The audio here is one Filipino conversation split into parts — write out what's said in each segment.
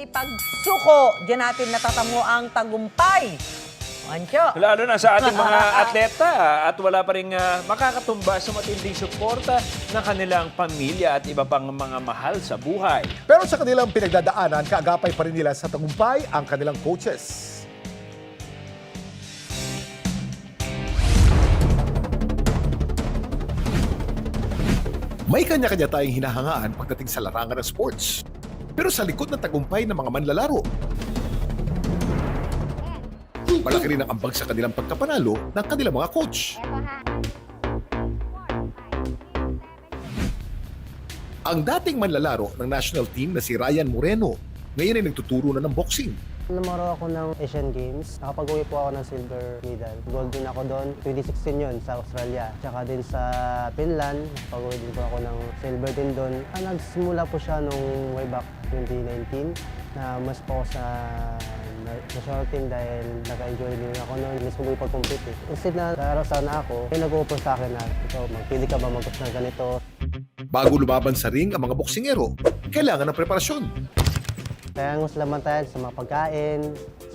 pagsuko. Diyan natin natatamo ang tagumpay. Ancho. Lalo na sa ating mga atleta at wala pa rin makakatumba sa matinding suporta ng kanilang pamilya at iba pang mga mahal sa buhay. Pero sa kanilang pinagdadaanan, kaagapay pa rin nila sa tagumpay ang kanilang coaches. May kanya-kanya tayong hinahangaan pagdating sa larangan ng sports. Pero sa likod ng tagumpay ng mga manlalaro, malaki rin ang ambag sa kanilang pagkapanalo ng kanilang mga coach. Ang dating manlalaro ng national team na si Ryan Moreno, ngayon ay nagtuturo na ng boxing. Namaro ako ng Asian Games. Nakapag-uwi po ako ng silver medal. Gold din ako doon. 2016 yun sa Australia. Tsaka din sa Finland, nakapag-uwi din po ako ng silver din doon. Nagsimula po siya nung way back 2019 na mas po ako sa national team dahil naka-enjoy din ako noon. Miss ko po ipag-compete eh. Instead na narasan na ako, may nag-offer sa akin na ito, magpili ka ba mag-coach ng ganito? Bago lumaban sa ring ang mga boksingero, kailangan ng preparasyon. Kaya mas lamantayan sa mga pagkain,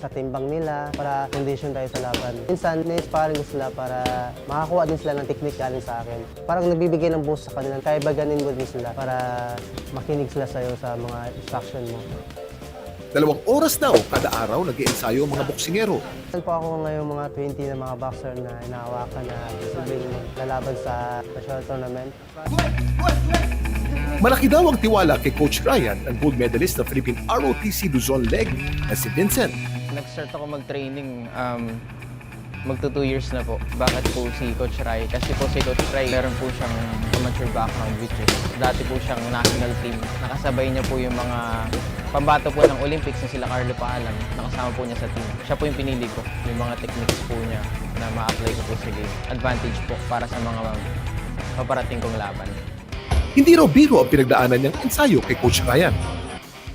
sa timbang nila, para condition tayo sa laban. Minsan, na-inspiring ko sila para makakuha din sila ng technique galing sa akin. Parang nagbibigay ng boost sa kanila, kaya baganin mo din sila para makinig sila sa'yo sa mga instruction mo. 2 oras daw kada araw nag-iensayo ang mga boksingero. Meron po ako ngayon mga 20 na mga boxer na inahawakan na sabihin lalaban sa national tournament. Malaki daw ang tiwala kay Coach Ryan, ang gold medalist ng Philippine ROTC Luzon leg na si Vincent. Nag-start ako mag-training magto 2 years na po. Bakit po si Coach Rai? Kasi po si Coach Rai, meron po siyang amateur background which is dati po siyang national team. Nakasabay niya po yung mga pambato po ng Olympics na sila Carlo Paalam. Nakasama po niya sa team. Siya po yung pinili ko. Yung mga techniques po niya na ma-apply ko po sa game. Advantage po para sa mga paparating kong laban. Hindi raw biro ang pinagdaanan niyang ensayo kay Coach Ryan.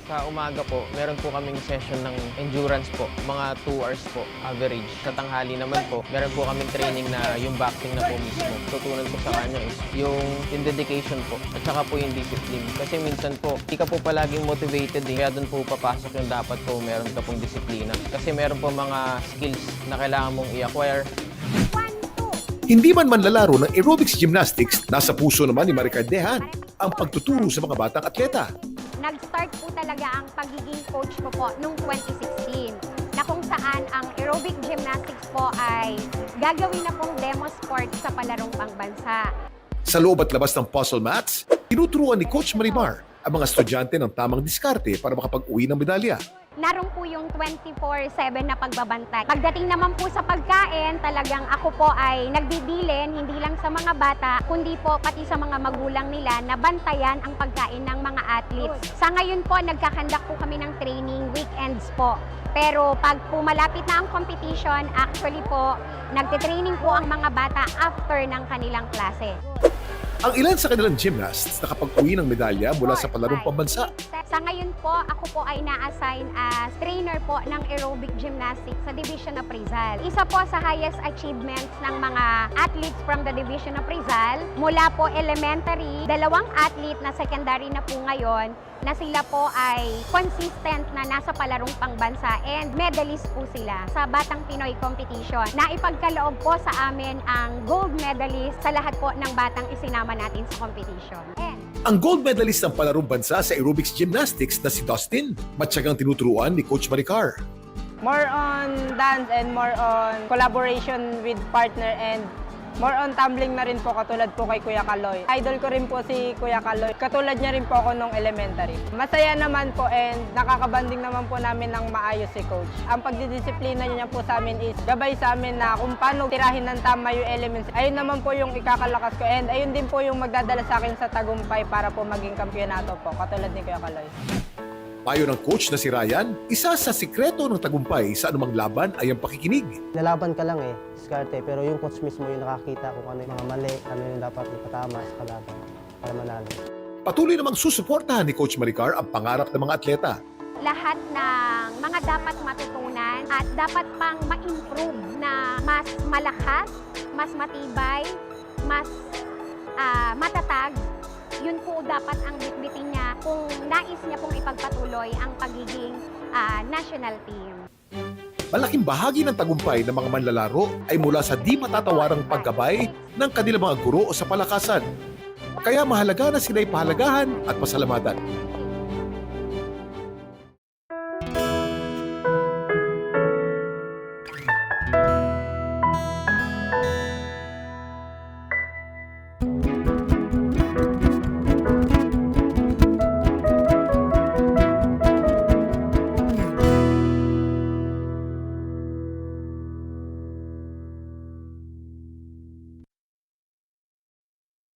Sa umaga po, meron po kaming session ng endurance po, mga 2 hours po, average. Sa tanghali naman po, meron po kaming training na yung boxing na po mismo. Tutunan ko sa kanya is yung dedication po, at saka po yung discipline. Kasi minsan po, di ka po palaging motivated kaya doon po papasok yung dapat po meron ka pong disiplina. Kasi meron po mga skills na kailangan mong i-acquire. Hindi man manlalaro ng aerobics gymnastics, nasa puso naman ni Maricar Dehan ang pagtuturo sa mga batang atleta. Nag-start po talaga ang pagiging coach ko po noong 2016 na kung saan ang aerobic gymnastics po ay gagawin na pong demo sport sa palarong pangbansa. Sa loob at labas ng puzzle mats, tinuturuan ni Coach Marimar ang mga estudyante ng tamang diskarte para makapag-uwi ng medalya. Naroon po yung 24/7 na pagbabantay. Pagdating naman po sa pagkain, talagang ako po ay nagbibilin, hindi lang sa mga bata, kundi po pati sa mga magulang nila na bantayan ang pagkain ng mga athletes. Sa ngayon po, nagkakandak po kami ng training weekends po. Pero pag po malapit na ang competition, actually po, nagtitraining po ang mga bata after ng kanilang klase. Ang ilan sa kanilang gymnasts nakapag-uwi ng medalya mula sa palarong pambansa. Sa ngayon po, ako po ay na-assign as trainer po ng aerobic gymnastics sa Division of Rizal. Isa po sa highest achievements ng mga athletes from the Division of Rizal. Mula po elementary, 2 athlete na secondary na po ngayon, na sila po ay consistent na nasa palarong pangbansa and medalist po sila sa Batang Pinoy Competition. Naipagkaloob po sa amin ang gold medalist sa lahat po ng batang isinama natin sa competition. Ang gold medalist ng palarong bansa sa aerobics gymnastics na si Dustin, matyagang tinuturuan ni Coach Maricar. More on dance and more on collaboration with partner and more on tumbling na rin po katulad po kay Kuya Kaloy. Idol ko rin po si Kuya Kaloy. Katulad niya rin po ako nung elementary. Masaya naman po and nakakabanding naman po namin ng maayos si Coach. Ang pagdidisiplina niya po sa amin is gabay sa amin na kung paano tirahin ng tama yung elements. Ayun naman po yung ikakalakas ko and ayun din po yung magdadala sa akin sa tagumpay para po maging kampyonato po katulad ni Kuya Kaloy. Payo ng coach na si Ryan, isa sa sikreto ng tagumpay sa anumang laban ay ang pakikinig. Lalaban ka lang diskarte, pero yung coach mismo yung nakakita kung ano yung mga mali, ano yung dapat ipatama sa kalaban para manalo. Patuloy namang susuportahan ni Coach Maricar ang pangarap ng mga atleta. Lahat ng mga dapat matutunan at dapat pang ma-improve na mas malakas, mas matibay, mas matatag yun po dapat ang bitbitin niya kung nais niya pong ipagpatuloy ang pagiging national team. Malaking bahagi ng tagumpay ng mga manlalaro ay mula sa di matatawarang paggabay ng kanilang mga guro o sa palakasan. Kaya mahalaga na sila'y pahalagahan at pasalamatan.